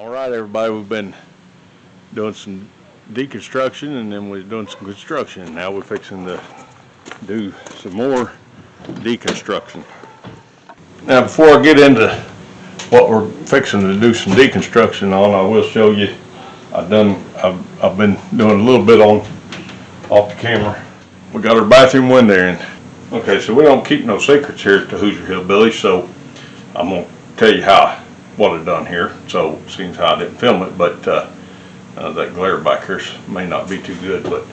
All right, everybody, we've been doing some deconstruction and then we're doing some construction. Now we're fixing to do some more deconstruction. Now, before I get into what we're fixing to do some deconstruction on, I will show you. I've been doing a little bit on off the camera. We got our bathroom window in. Okay, so we don't keep no secrets here at the Hoosier Hillbilly, so I'm gonna tell you what I've done here. So it seems how I didn't film it, but that glare back here may not be too good. But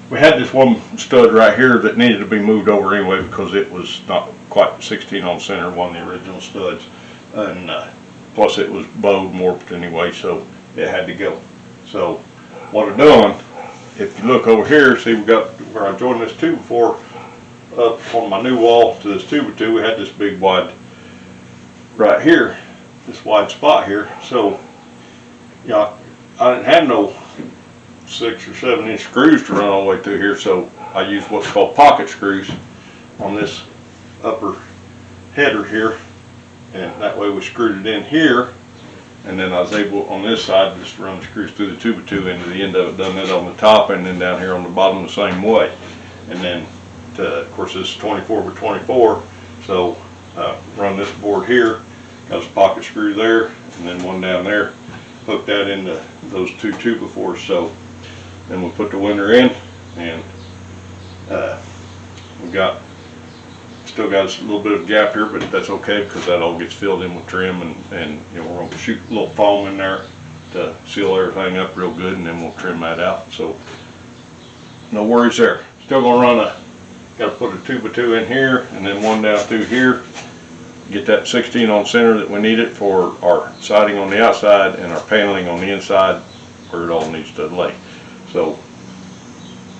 we had this one stud right here that needed to be moved over anyway because it was not quite 16 on center, one of the original studs, and plus it was bowed and warped anyway, so it had to go. So what I've done, if you look over here, see we got where I joined this 2x4 up on my new wall to this 2x2. We had this big wide right here, this wide spot here. So I didn't have no 6 or 7 inch screws to run all the way through here, so I used what's called pocket screws on this upper header here, and that way we screwed it in here, and then I was able on this side just to run the screws through the 2x2 into the end of it. Done that on the top and then down here on the bottom the same way. And then of course this is 24 by 24, so run this board here, got a pocket screw there and then one down there, hook that into those two 2x4s. So then we'll put the window in, and we still got a little bit of gap here, but that's okay because that all gets filled in with trim, and we're going to shoot a little foam in there to seal everything up real good, and then we'll trim that out. So no worries there. Still going to got to put a 2x2 in here and then one down through here. Get that 16 on center that we need it for our siding on the outside and our paneling on the inside where it all needs to lay. So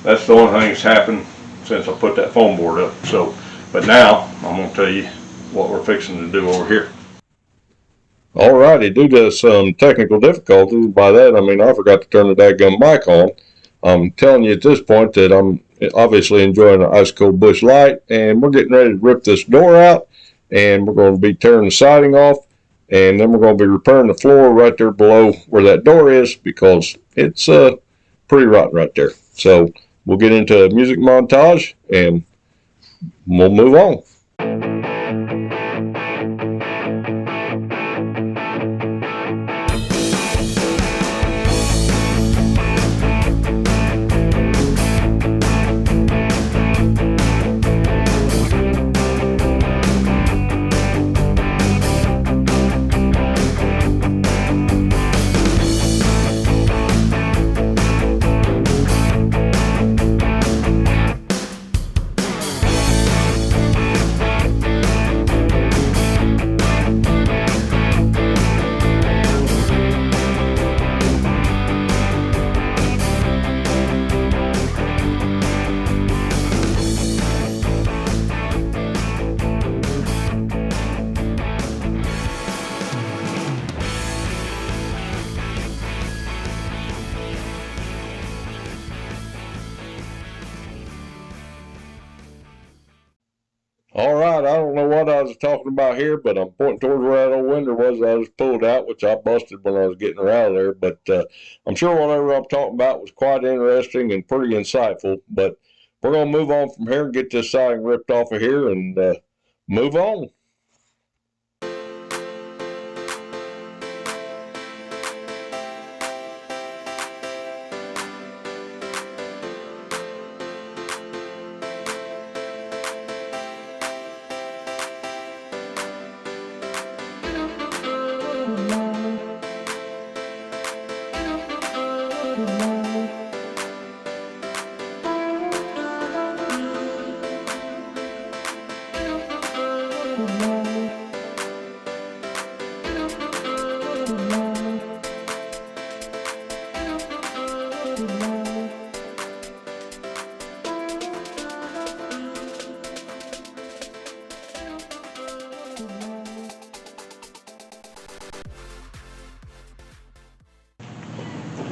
that's the only thing that's happened since I put that foam board up. So, but now I'm going to tell you what we're fixing to do over here. Alrighty, due to some technical difficulties, by that I mean I forgot to turn the dadgum mic on. I'm telling you at this point that I'm obviously enjoying an ice cold bush light, and we're getting ready to rip this door out, and we're going to be tearing the siding off, and then we're going to be repairing the floor right there below where that door is because it's pretty rotten right there. So we'll get into a music montage and we'll move on. All right, I don't know what I was talking about here, but I'm pointing towards where that old window was that I just pulled out, which I busted when I was getting her out of there. But I'm sure whatever I'm talking about was quite interesting and pretty insightful. But we're going to move on from here and get this siding ripped off of here and move on.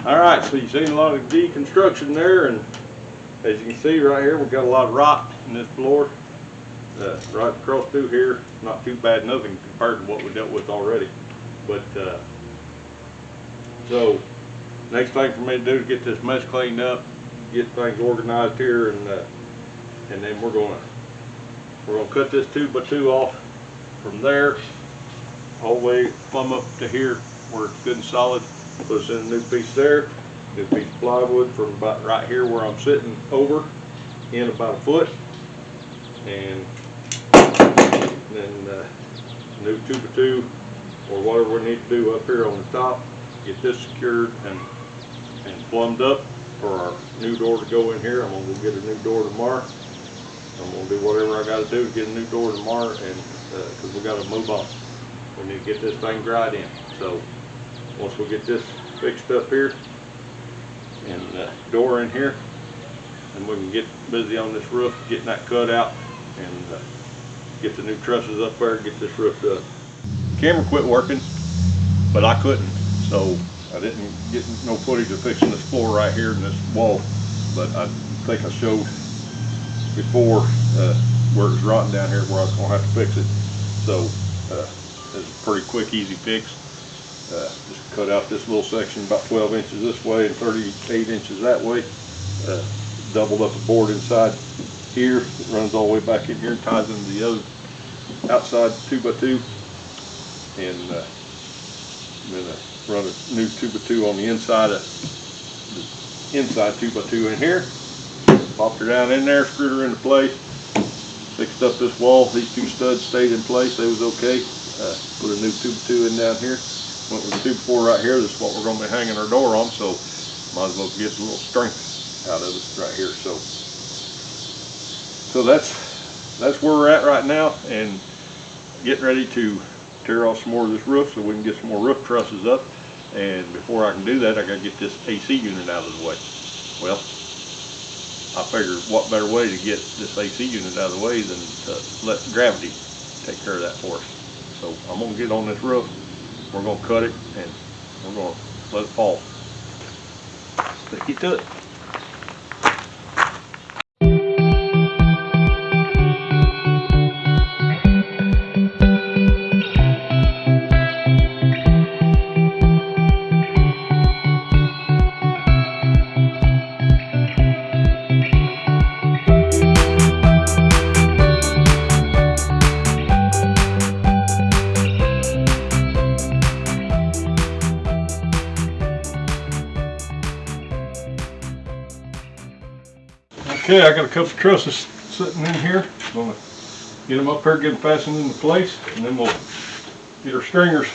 All right, so you've seen a lot of deconstruction there, and as you can see right here, we've got a lot of rot in this floor. Right across through here, not too bad, nothing compared to what we dealt with already. But so next thing for me to do is get this mess cleaned up, get things organized here, and then we're gonna cut this 2x2 off from there all the way plumb up to here where it's good and solid. Put us in a new piece there, new piece of plywood from about right here where I'm sitting over in about a foot, and then new 2x2 or whatever we need to do up here on the top. Get this secured and plumbed up for our new door to go in here. I'm gonna go get a new door tomorrow. I'm gonna do whatever I gotta do to get a new door tomorrow, and because we gotta move on. We need to get this thing dried in. So once we get this fixed up here and door in here, and we can get busy on this roof, getting that cut out, and get the new trusses up there, get this roof done. Camera quit working, but I couldn't, so I didn't get no footage of fixing this floor right here and this wall. But I think I showed before where it was rotten down here, where I was gonna have to fix it. So it's a pretty quick, easy fix. Just cut out this little section about 12 inches this way and 38 inches that way. Doubled up a board inside here. It runs all the way back in here and ties into the other outside 2x2. And then run a new 2x2 on the inside of the inside 2x2 in here. Popped her down in there, screwed her into place, fixed up this wall. These two studs stayed in place, they was okay. Put a new 2x2 in down here. Went with the 2x4 right here. This is what we're going to be hanging our door on, so might as well get a little strength out of it right here. So that's where we're at right now, and getting ready to tear off some more of this roof so we can get some more roof trusses up. And before I can do that, I got to get this AC unit out of the way. Well, I figured what better way to get this AC unit out of the way than to let gravity take care of that for us. So I'm going to get on this roof, we're going to cut it, and we're going to let it fall. Let's get to it. Okay, I got a couple of trusses sitting in here. I'm gonna get them up here, get them fastened into place, and then we'll get our stringers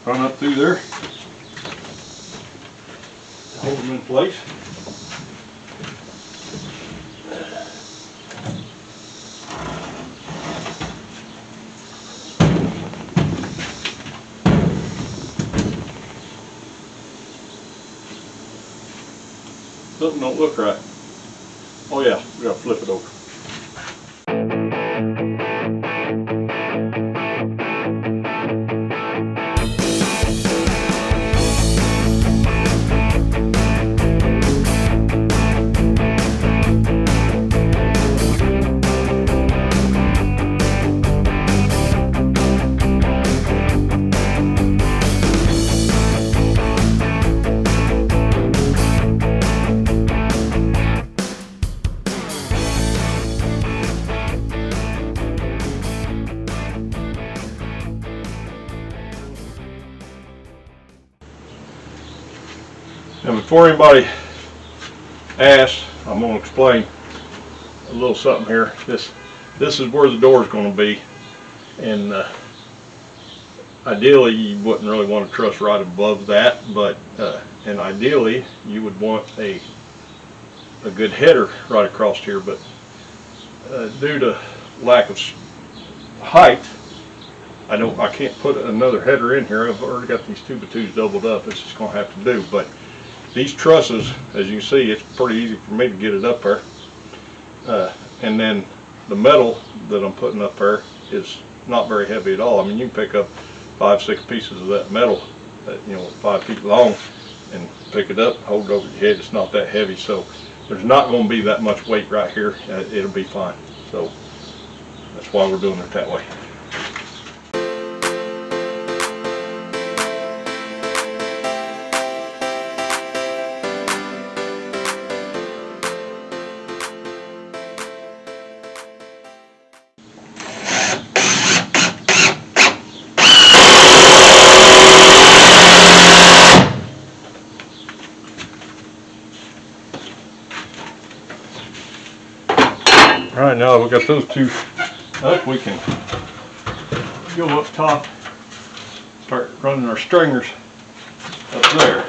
run up through there, hold them in place. Something don't look right. Oh yeah, we gotta flip it over. Now before anybody asks, I'm going to explain a little something here. This is where the door is going to be, and ideally you wouldn't really want to truss right above that, but and ideally you would want a good header right across here, but due to lack of height, I can't put another header in here. I've already got these 2x2s doubled up. It's just going to have to do. But these trusses, as you can see, it's pretty easy for me to get it up there. And then the metal that I'm putting up there is not very heavy at all. I mean, you can pick up 5-6 pieces of that metal, that, 5 feet long, and pick it up, hold it over your head. It's not that heavy, so there's not going to be that much weight right here. It'll be fine. So that's why we're doing it that way. now we got those two up, we can go up top, start running our stringers up there.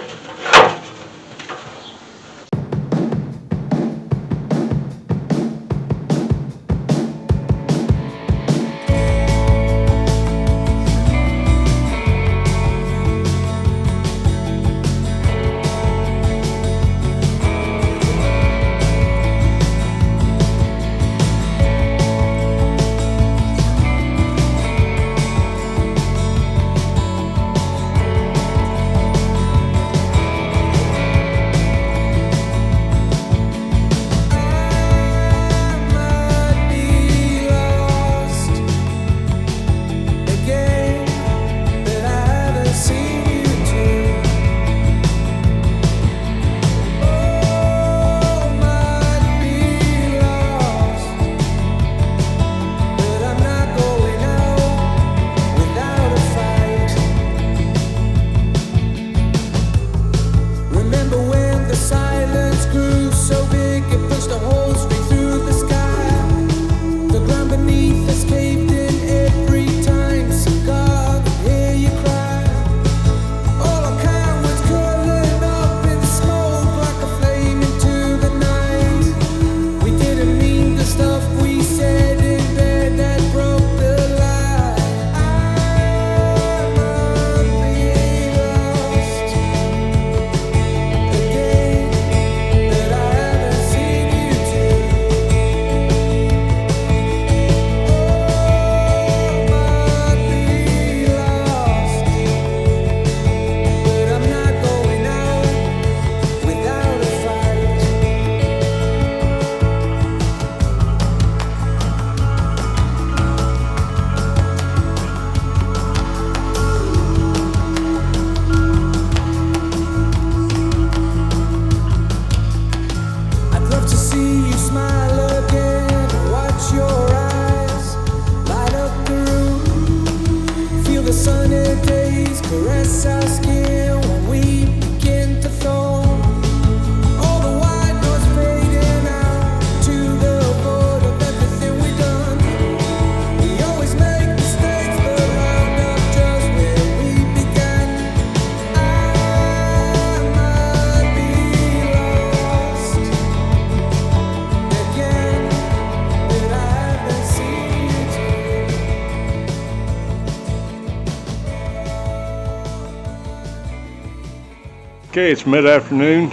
Okay, it's mid-afternoon.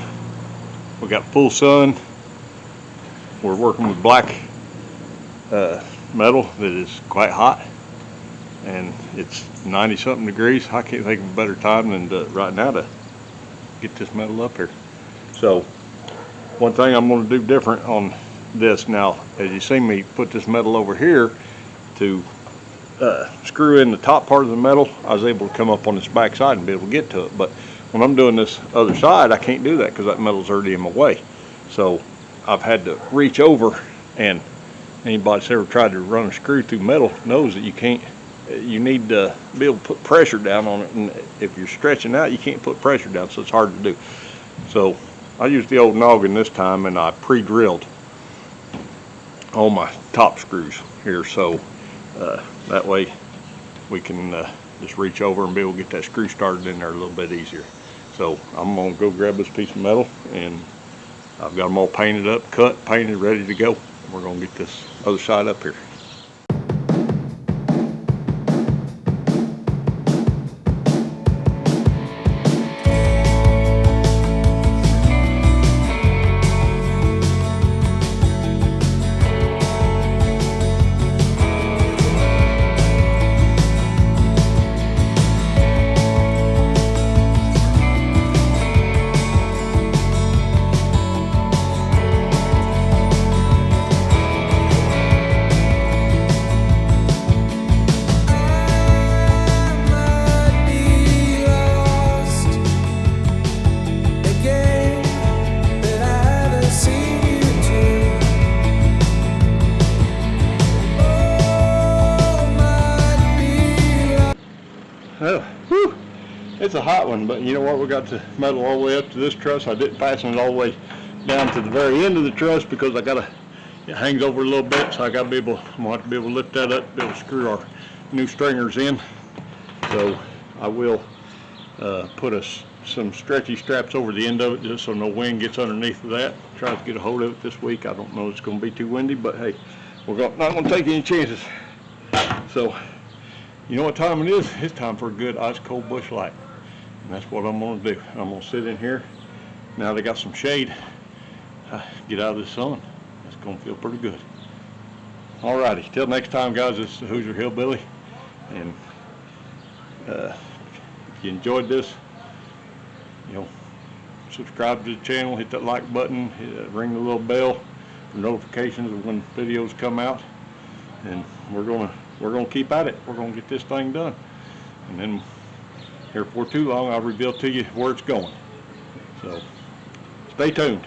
We got full sun. We're working with black metal that is quite hot, and it's 90-something degrees. I can't think of a better time than right now to get this metal up here. So one thing I'm going to do different on this now, as you see me put this metal over here to screw in the top part of the metal, I was able to come up on this back side and be able to get to it. But when I'm doing this other side, I can't do that because that metal's already in my way. So I've had to reach over, and anybody that's ever tried to run a screw through metal knows that you can't, you need to be able to put pressure down on it, and if you're stretching out, you can't put pressure down, so it's hard to do. So I used the old noggin this time, and I pre-drilled all my top screws here, so that way we can just reach over and be able to get that screw started in there a little bit easier. So I'm going to go grab this piece of metal, and I've got them all painted up, cut, painted, ready to go. We're going to get this other side up here. Oh, whew, it's a hot one, but you know what? We got the metal all the way up to this truss. I didn't fasten it all the way down to the very end of the truss because I got to it hangs over a little bit, so I'm gonna have to be able to lift that up, be able to screw our new stringers in. So I will put some stretchy straps over the end of it just so no wind gets underneath of that. Try to get a hold of it this week. I don't know if it's going to be too windy, but hey, we're not going to take any chances. So, you know what time it is? It's time for a good ice cold bush light. And that's what I'm going to do. I'm going to sit in here. Now they got some shade. Get out of the sun. It's going to feel pretty good. Alrighty, till next time, guys, this is the Hoosier Hillbilly. And if you enjoyed this, subscribe to the channel, hit that like button, ring the little bell for notifications of when videos come out, and we're gonna keep at it. We're gonna get this thing done, and then here before too long I'll reveal to you where it's going. So stay tuned.